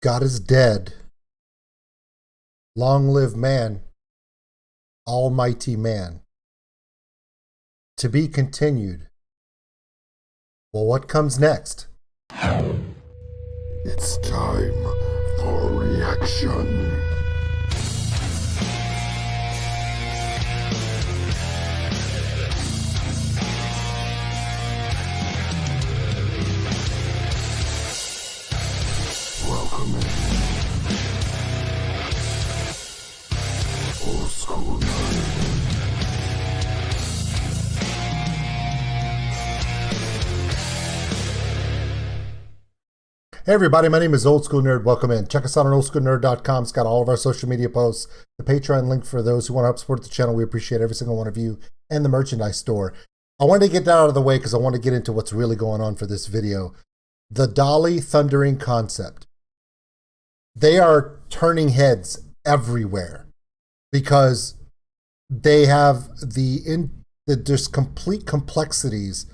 God is dead. Long live man, almighty man. To be continued. Well, what comes next? It's time for reaction. Welcome in. Old School Nerd. Hey everybody, my name is Old School Nerd. Welcome in. Check us out on OldSkuleNerd.com. It's got all of our social media posts, the Patreon link for those who want to help support the channel. We appreciate every single one of you, and the merchandise store. I wanted to get that out of the way because I want to get into what's really going on for this video. The Dali thundering concept. They are turning heads everywhere because they have the just complete complexities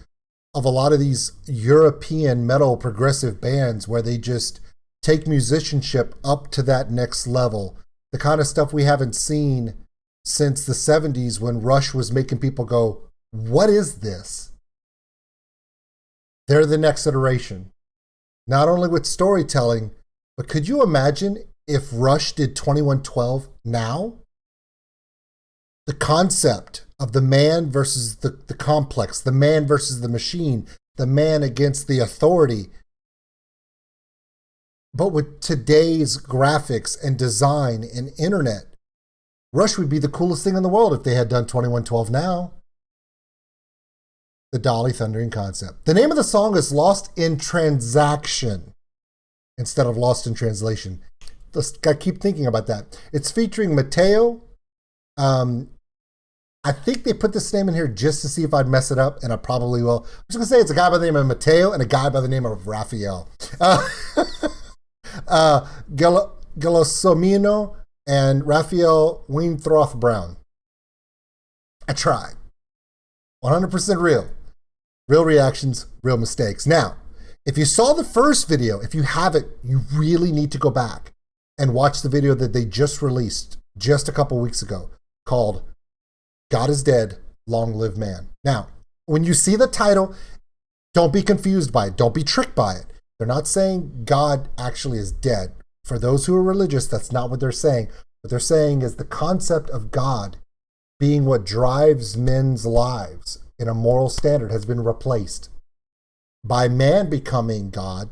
of a lot of these European metal progressive bands where they just take musicianship up to that next level. The kind of stuff we haven't seen since the 70s when Rush was making people go, what is this? They're the next iteration. Not only with storytelling, but could you imagine if Rush did 2112 now? The concept of the man versus the complex, the man versus the machine, the man against the authority. But with today's graphics and design and internet, Rush would be the coolest thing in the world if they had done 2112 now. The Dali thundering concept. The name of the song is Lost in Transaction instead of Lost in Translation. I keep thinking about that. It's featuring Matteo. I think they put this name in here just to see if I'd mess it up, and I probably will. I'm just going to say it's a guy by the name of Matteo and a guy by the name of Raphael. Gelsomino and Raphael Weinroth-Browne. I tried. 100% real. Real reactions, real mistakes. Now, if you saw the first video, if you haven't, you really need to go back and watch the video that they just released just a couple weeks ago called God is Dead, Long Live Man. Now, when you see the title, don't be confused by it. Don't be tricked by it. They're not saying God actually is dead. For those who are religious, that's not what they're saying. What they're saying is the concept of God being what drives men's lives in a moral standard has been replaced by man becoming God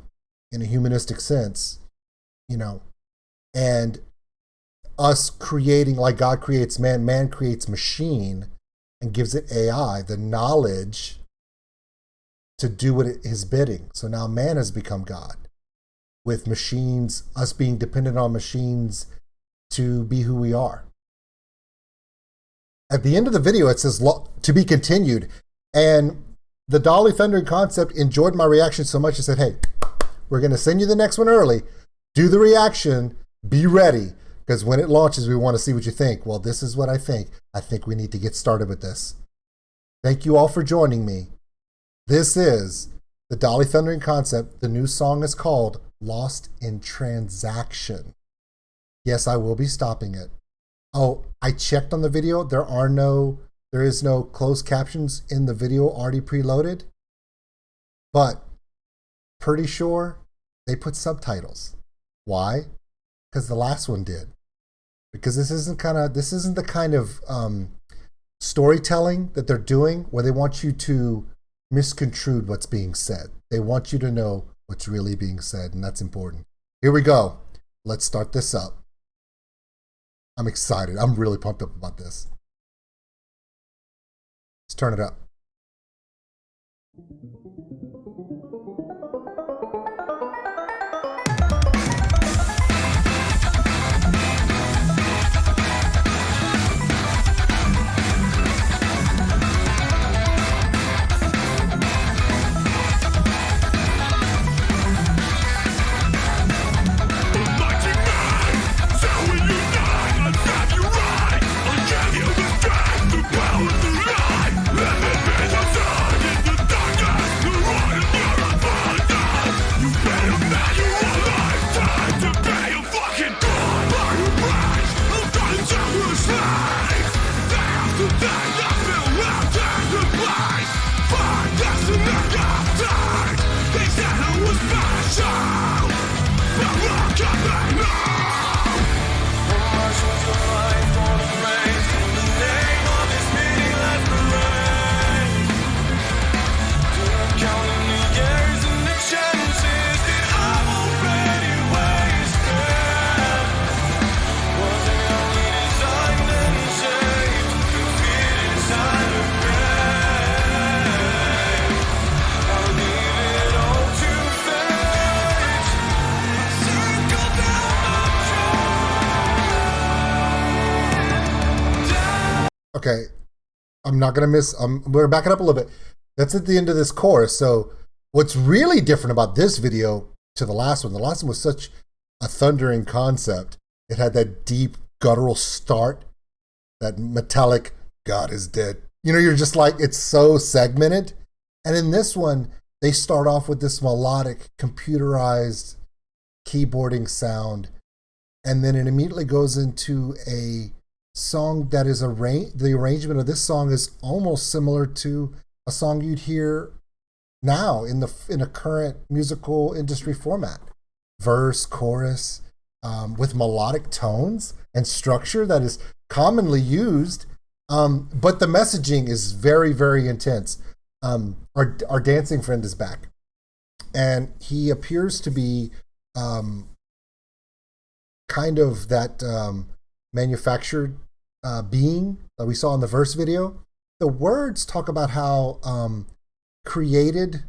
in a humanistic sense, and us creating, like God creates man, man creates machine and gives it AI, the knowledge to do what it is bidding. So now man has become God with machines, us being dependent on machines to be who we are. At the end of the video, it says to be continued. And the Dali thundering concept enjoyed my reaction so much, I said, hey, we're going to send you the next one early. Do the reaction. Be ready. Because when it launches, we want to see what you think. Well, this is what I think. I think we need to get started with this. Thank you all for joining me. This is the Dali thundering concept. The new song is called Lost in Transaction. Yes, I will be stopping it. Oh, I checked on the video. There is no closed captions in the video already preloaded. But pretty sure they put subtitles. Why? Because the last one did. Because this isn't the kind of storytelling that they're doing where they want you to misconstrue what's being said. They want you to know what's really being said, and that's important. Here we go. Let's start this up. I'm excited. I'm really pumped up about this. Let's turn it up. Power to lie, let it be the sun in the darkness. Okay, I'm not gonna miss. We're backing up a little bit. That's at the end of this chorus. So what's really different about this video to the last one? The last one was such a thundering concept. It had that deep guttural start, that metallic "God is dead." You know, you're just like, it's so segmented. And in this one, they start off with this melodic, computerized keyboarding sound, and then it immediately goes into a song that is the arrangement of this song is almost similar to a song you'd hear now in a current musical industry format. Verse, chorus, with melodic tones and structure that is commonly used, but the messaging is very, very intense. Our dancing friend is back, and he appears to be kind of that manufactured being that we saw in the verse video. The words talk about how created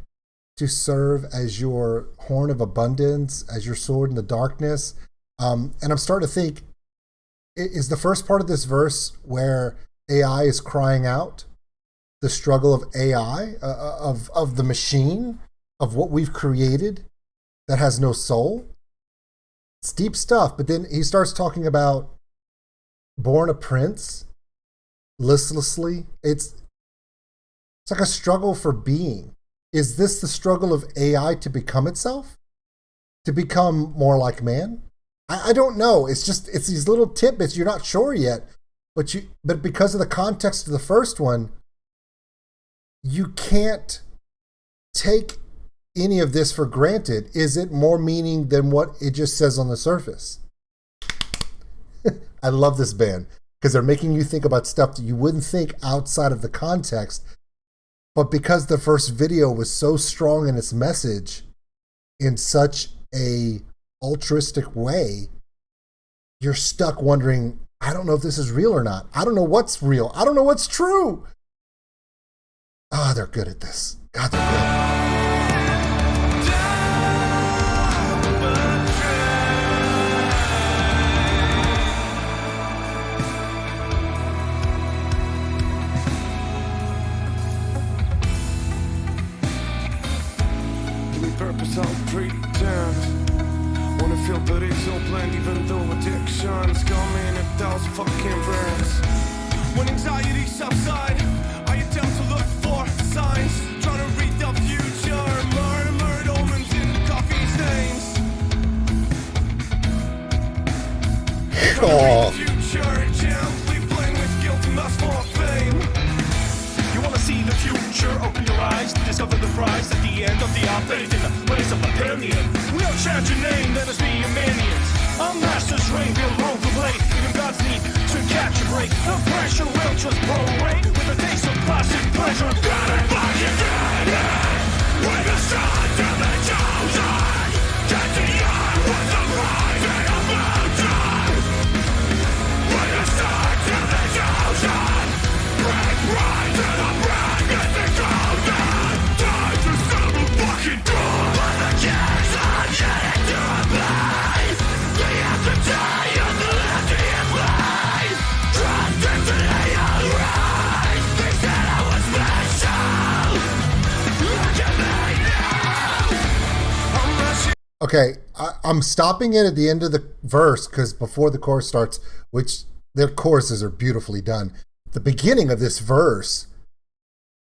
to serve as your horn of abundance, as your sword in the darkness. And I'm starting to think, is the first part of this verse where AI is crying out the struggle of AI, of the machine, of what we've created that has no soul? It's deep stuff. But then he starts talking about born a prince, listlessly. It's like a struggle for being. Is this the struggle of AI to become itself? To become more like man? I don't know. It's these little tidbits. You're not sure yet, but because of the context of the first one, you can't take any of this for granted. Is it more meaning than what it just says on the surface? I love this band because they're making you think about stuff that you wouldn't think outside of the context. But because the first video was so strong in its message in such a altruistic way, you're stuck wondering, I don't know if this is real or not. I don't know what's real. I don't know what's true. Ah, they're good at this. God, they're good. Purpose I'll pretend. Wanna feel but it's all planned, even though addiction's coming a thousand fucking brands. When anxiety subside, I attempt to look for signs, trying to read the future, murmured omens in coffee stains. Future, gently playing with guilt and lust for fame. You wanna see the future, open your eyes, discover the prize at the end of the update in the place of opinion. We'll change your name, let us be your minions. Our master's reign, we'll roll the blade. Even gods need to catch a break. The pressure will just prorate with a taste of classic pleasure. Gotta fucking get it! With the sun to the chosen! Get to the eye with the pride and a mountain! With the sun to the chosen! Break pride to the brand and the golden! Time to stop a fucking door! But the kings are getting to a place! They have to die on the left hand place! Trust into the rise! They said I was special! Look at me now! I'm rushing. Okay, I'm stopping it at the end of the verse because before the chorus starts, which their choruses are beautifully done. The beginning of this verse,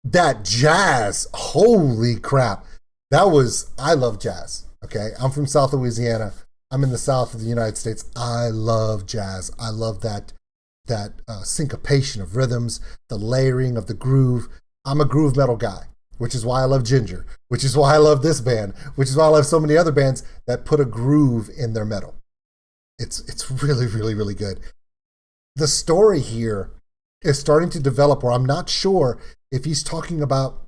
that jazz, holy crap. I love jazz, okay? I'm from South Louisiana. I'm in the South of the United States. I love jazz. I love that syncopation of rhythms, the layering of the groove. I'm a groove metal guy, which is why I love Ginger, which is why I love this band, which is why I love so many other bands that put a groove in their metal. It's really, really, really good. The story here is starting to develop where I'm not sure if he's talking about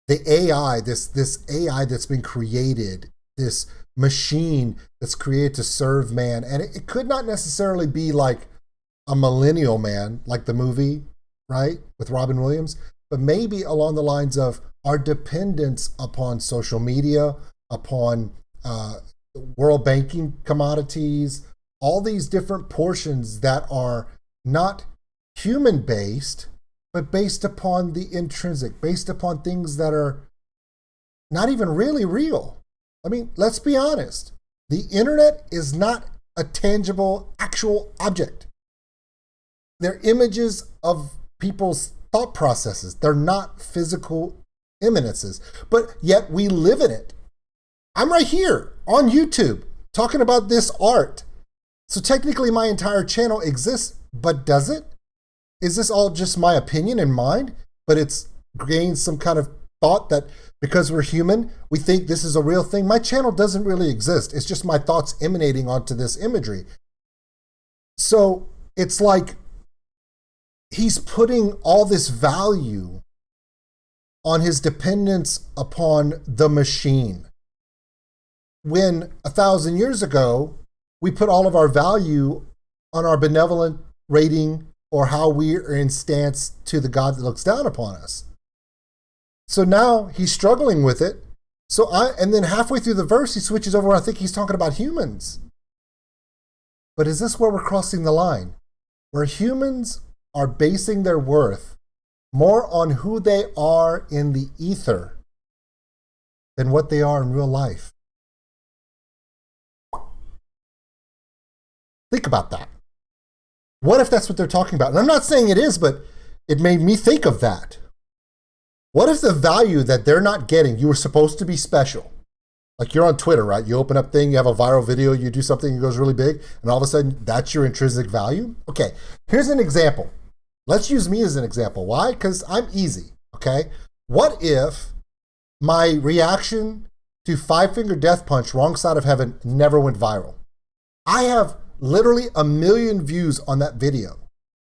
the AI, this AI that's been created, this machine that's created to serve man. And it could not necessarily be like a millennial man, like the movie, right, with Robin Williams, but maybe along the lines of our dependence upon social media, upon world banking commodities, all these different portions that are not human based, but based upon the intrinsic, based upon things that are not even really real. I mean, let's be honest. The internet is not a tangible, actual object. They're images of people's thought processes. They're not physical immanences, but yet we live in it. I'm right here on YouTube talking about this art. So technically my entire channel exists, but does it? Is this all just my opinion and mind, but it's gained some kind of thought that because we're human, we think this is a real thing? My channel doesn't really exist. It's just my thoughts emanating onto this imagery. So it's like he's putting all this value on his dependence upon the machine. When 1,000 years ago, we put all of our value on our benevolent rating or how we are in stance to the God that looks down upon us. So now he's struggling with it. And then halfway through the verse, he switches over. I think he's talking about humans. But is this where we're crossing the line? Where humans are basing their worth more on who they are in the ether than what they are in real life. Think about that. What if that's what they're talking about? And I'm not saying it is, but it made me think of that. What if the value that they're not getting, you were supposed to be special? Like you're on Twitter, right? You open up thing, you have a viral video, you do something that goes really big, and all of a sudden that's your intrinsic value? Okay, here's an example. Let's use me as an example. Why? Because I'm easy, okay? What if my reaction to Five Finger Death Punch, Wrong Side of Heaven, never went viral? I have literally 1 million views on that video.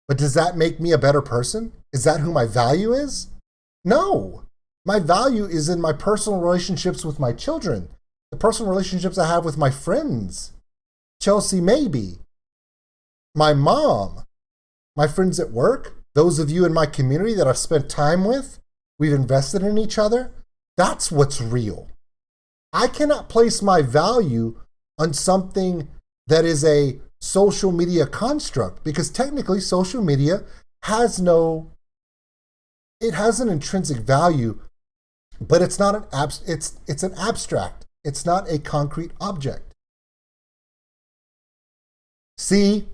But does that make me a better person? Is that who my value is? No. My value is in my personal relationships with my children, the personal relationships I have with my friends, Chelsea maybe, my mom, my friends at work, those of you in my community that I've spent time with, we've invested in each other. That's what's real. I cannot place my value on something that is a social media construct, because technically social media has it has an intrinsic value, but it's not it's an abstract. It's not a concrete object. See,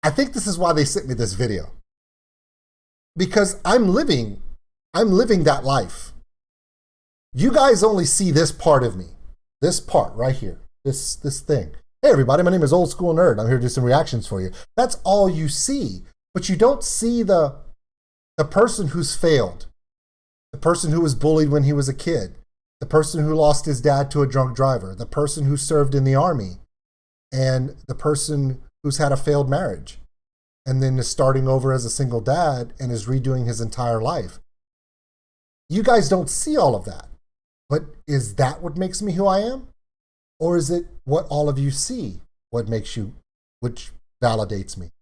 I think this is why they sent me this video. Because I'm living that life. You guys only see this part of me. This part right here. This thing. Hey everybody, my name is OldSkuleNerd. I'm here to do some reactions for you. That's all you see. But you don't see the person who's failed. The person who was bullied when he was a kid. The person who lost his dad to a drunk driver. The person who served in the army. And the person who's had a failed marriage. And then is starting over as a single dad and is redoing his entire life. You guys don't see all of that. But is that what makes me who I am? Or is it what all of you see, which validates me?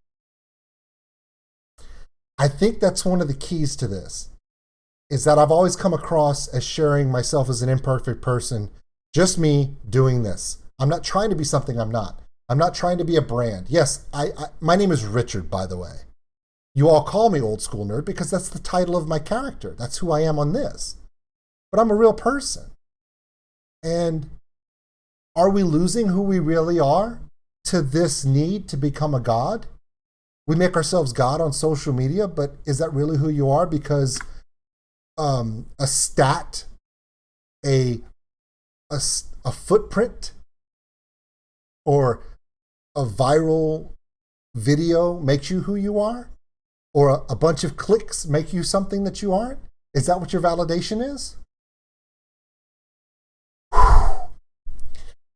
I think that's one of the keys to this, is that I've always come across as sharing myself as an imperfect person, just me doing this. I'm not trying to be something I'm not. I'm not trying to be a brand. Yes, my name is Richard, by the way. You all call me OldSkuleNerd because that's the title of my character. That's who I am on this. But I'm a real person. And are we losing who we really are to this need to become a god? We make ourselves God on social media, but is that really who you are? Because a stat, a footprint, or a viral video makes you who you are? Or a bunch of clicks make you something that you aren't? Is that what your validation is?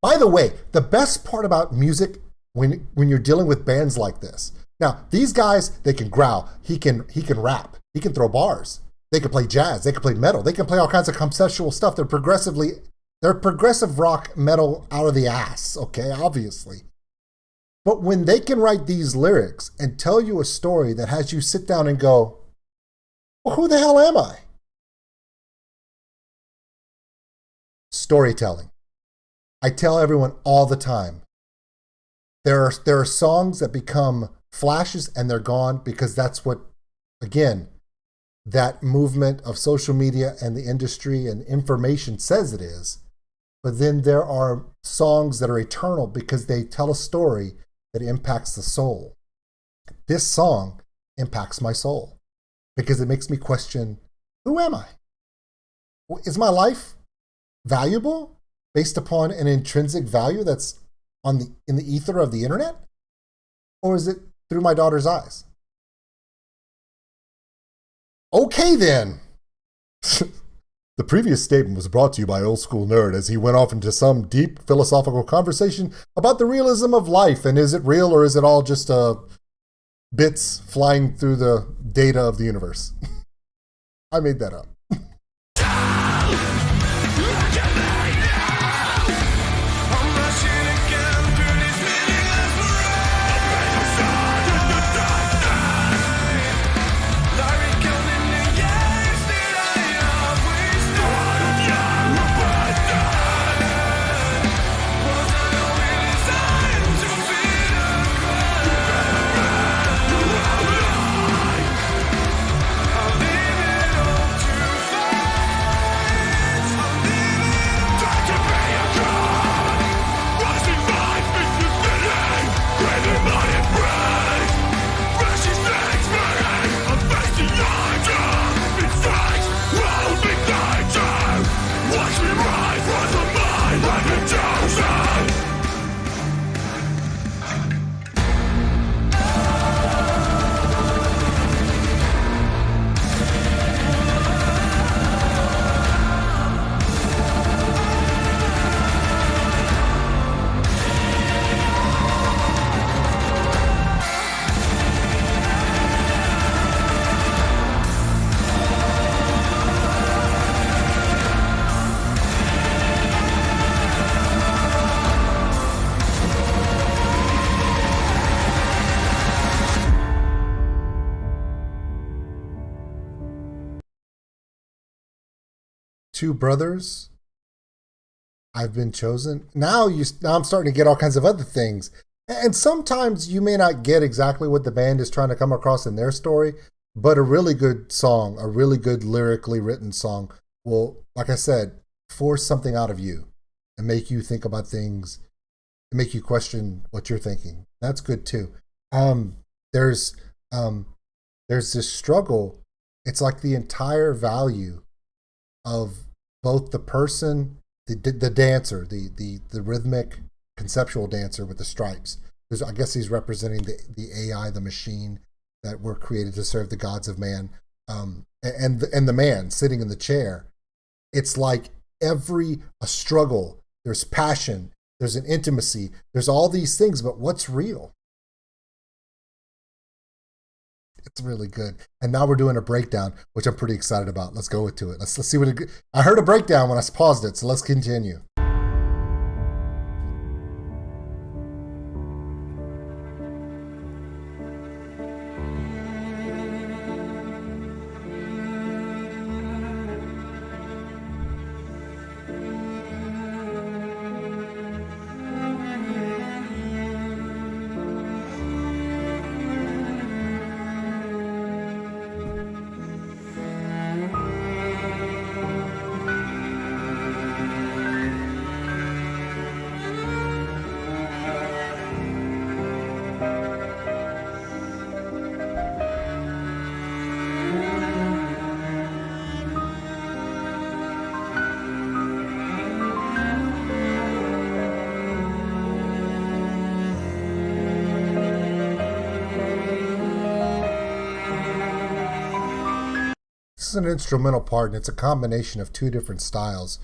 By the way, the best part about music when you're dealing with bands like this. Now, these guys, they can growl. He can rap. He can throw bars. They can play jazz. They can play metal. They can play all kinds of conceptual stuff. They're progressive rock metal out of the ass, okay, obviously. But when they can write these lyrics and tell you a story that has you sit down and go, well, who the hell am I? Storytelling. I tell everyone all the time, there are songs that become flashes and they're gone because that's what, again, that movement of social media and the industry and information says it is. But then there are songs that are eternal because they tell a story that impacts the soul. This song impacts my soul because it makes me question, who am I? Is my life valuable based upon an intrinsic value that's in the ether of the internet? Or is it through my daughter's eyes? Okay, then. The previous statement was brought to you by OldSkuleNerd as he went off into some deep philosophical conversation about the realism of life and is it real or is it all just bits flying through the data of the universe? I made that up. Two brothers, I've been chosen. Now I'm starting to get all kinds of other things. And sometimes you may not get exactly what the band is trying to come across in their story, but a really good song, a really good lyrically written song will, like I said, force something out of you and make you think about things and make you question what you're thinking. That's good too. There's this struggle. It's like the entire value of both the person, the dancer, the rhythmic conceptual dancer with the stripes. I guess he's representing the AI, the machine that were created to serve the gods of man, and the man sitting in the chair. It's like a struggle. There's passion. There's an intimacy. There's all these things, but what's real? It's really good. And now we're doing a breakdown, which I'm pretty excited about. Let's go into it. Let's see what I heard a breakdown when I paused it, so let's continue. This is an instrumental part, and it's a combination of two different styles.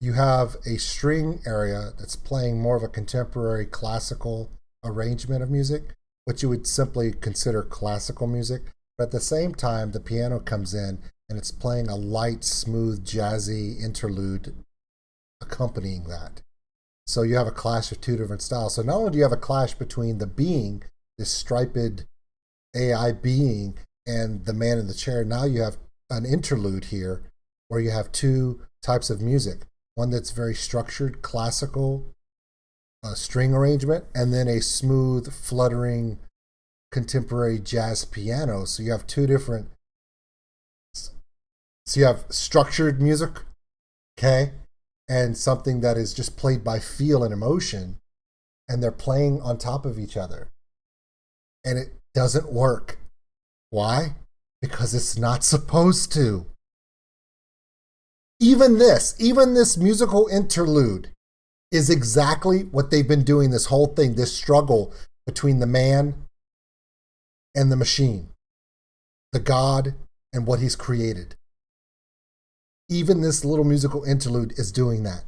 You have a string area that's playing more of a contemporary classical arrangement of music, what you would simply consider classical music. But at the same time, the piano comes in and it's playing a light, smooth, jazzy interlude accompanying that. So you have a clash of two different styles. So not only do you have a clash between the being, this striped AI being, and the man in the chair, now you have an interlude here where you have two types of music. One that's very structured, classical string arrangement, and then a smooth, fluttering contemporary jazz piano. So you have two different. So you have structured music, okay, and something that is just played by feel and emotion, and they're playing on top of each other. And it doesn't work. Why? Because it's not supposed to. Even this musical interlude is exactly what they've been doing this whole thing, this struggle between the man and the machine, the God and what he's created. Even this little musical interlude is doing that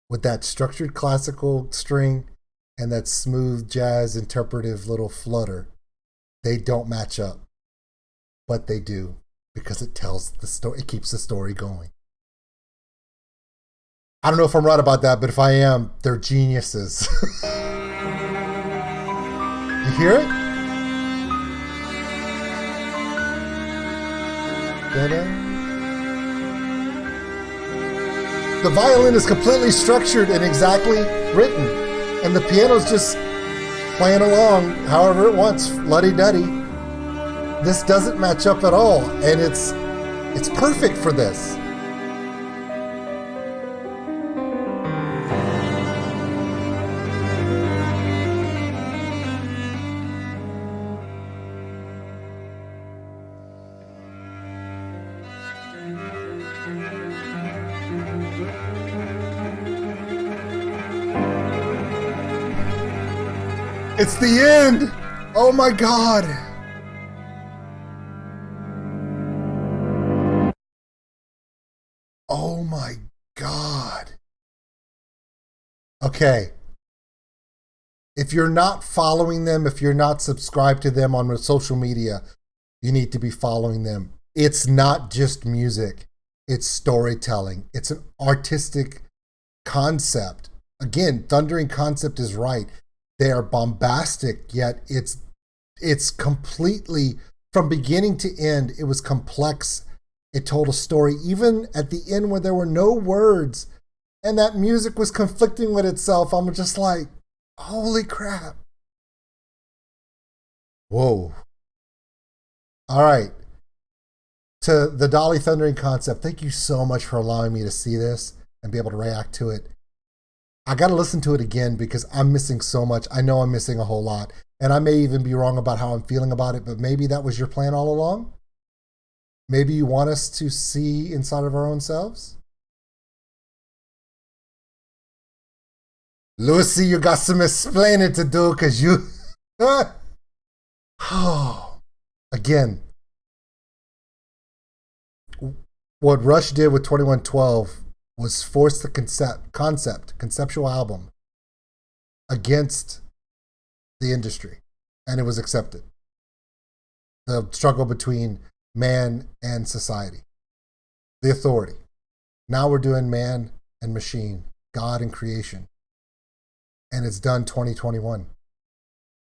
with that structured classical string and that smooth jazz interpretive little flutter. They don't match up, but they do because it tells the story. It keeps the story going. I don't know if I'm right about that, but if I am, they're geniuses. You hear it? Da-da. The violin is completely structured and exactly written, and the piano's just playing along however it wants, luddy-duddy. This doesn't match up at all, and it's perfect for this. It's the end! Oh my God! Oh my God. Okay. If you're not following them, if you're not subscribed to them on social media, you need to be following them. It's not just music. It's storytelling. It's an artistic concept. Again, Thundering Concept is right. They are bombastic, yet it's completely, from beginning to end, it was complex. It told a story, even at the end where there were no words and that music was conflicting with itself. I'm just like, holy crap. Whoa. All right. To the Dali Thundering Concept, thank you so much for allowing me to see this and be able to react to it. I got to listen to it again because I'm missing so much. I know I'm missing a whole lot. And I may even be wrong about how I'm feeling about it, but maybe that was your plan all along? Maybe you want us to see inside of our own selves? Lucy, you got some explaining to do because you... Oh, again, what Rush did with 2112 was force the conceptual album against the industry, and it was accepted. The struggle between man and society, the authority. Now we're doing man and machine, God and creation, and it's done 2021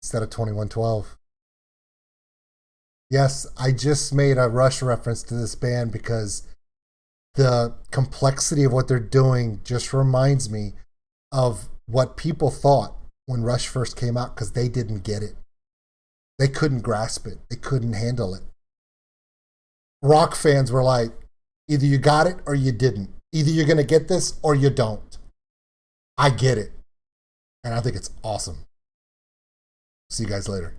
instead of 2112. Yes, I just made a Rush reference to this band because the complexity of what they're doing just reminds me of what people thought when Rush first came out because they didn't get it. They couldn't grasp it. They couldn't handle it. Rock fans were like, either you got it or you didn't. Either you're going to get this or you don't. I get it. And I think it's awesome. See you guys later.